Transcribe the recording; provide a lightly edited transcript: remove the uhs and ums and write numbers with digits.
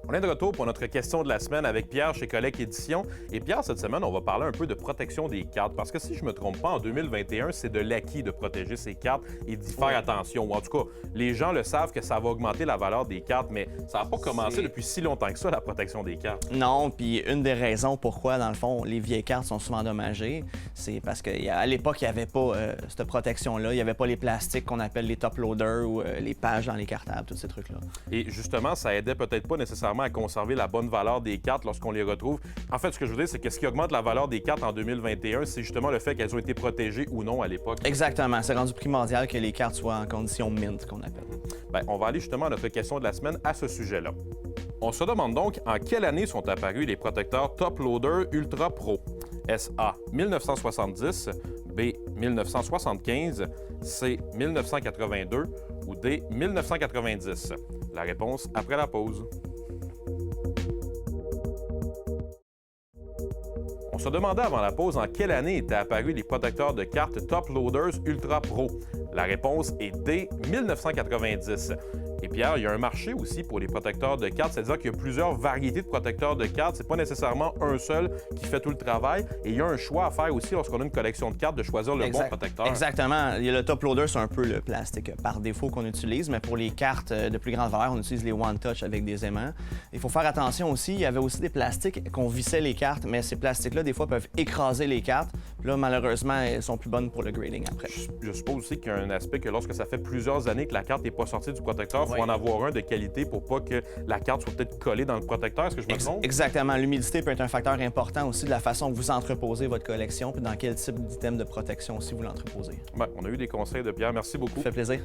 On est de retour pour notre question de la semaine avec Pierre chez Collect Éditions. Et Pierre, cette semaine, on va parler un peu de protection des cartes. Parce que si je ne me trompe pas, en 2021, c'est de l'acquis de protéger ces cartes et d'y faire attention. Ou en tout cas, les gens le savent que ça va augmenter la valeur des cartes, mais ça n'a pas commencé depuis si longtemps que ça, la protection des cartes. Non, puis une des raisons pourquoi, dans le fond, les vieilles cartes sont souvent endommagées, c'est parce qu'à l'époque, il n'y avait pas cette protection-là. Il n'y avait pas les plastiques qu'on appelle les top loaders ou les pages dans les cartables, tous ces trucs-là. Et justement, ça aidait peut-être pas nécessairement à conserver la bonne valeur des cartes lorsqu'on les retrouve. En fait, ce que je veux dire, c'est que ce qui augmente la valeur des cartes en 2021, c'est justement le fait qu'elles ont été protégées ou non à l'époque. Exactement. C'est rendu primordial que les cartes soient en condition mint, qu'on appelle. Bien, on va aller justement à notre question de la semaine à ce sujet-là. On se demande donc en quelle année sont apparus les protecteurs Top Loader Ultra Pro? Est-ce A, 1970, B, 1975, C, 1982 ou D, 1990? La réponse après la pause. On se demandait avant la pause en quelle année étaient apparus les protecteurs de cartes Top Loaders Ultra Pro. La réponse est D, 1990. Et Pierre, il y a un marché aussi pour les protecteurs de cartes, c'est-à-dire qu'il y a plusieurs variétés de protecteurs de cartes. C'est pas nécessairement un seul qui fait tout le travail. Et il y a un choix à faire aussi lorsqu'on a une collection de cartes de choisir le bon protecteur. Exactement. Le top loader, c'est un peu le plastique par défaut qu'on utilise, mais pour les cartes de plus grande valeur, on utilise les One Touch avec des aimants. Il faut faire attention aussi, il y avait aussi des plastiques qu'on vissait les cartes, mais ces plastiques-là, des fois, peuvent écraser les cartes. Puis là, malheureusement, elles sont plus bonnes pour le grading après. Je suppose aussi qu'il y a un aspect que lorsque ça fait plusieurs années que la carte n'est pas sortie du protecteur, il faut en avoir un de qualité pour pas que la carte soit peut-être collée dans le protecteur. Est-ce que je me trompe? Exactement. L'humidité peut être un facteur important aussi de la façon que vous entreposez votre collection puis dans quel type d'item de protection aussi vous l'entreposez. Bien, on a eu des conseils de Pierre. Merci beaucoup. Ça fait plaisir.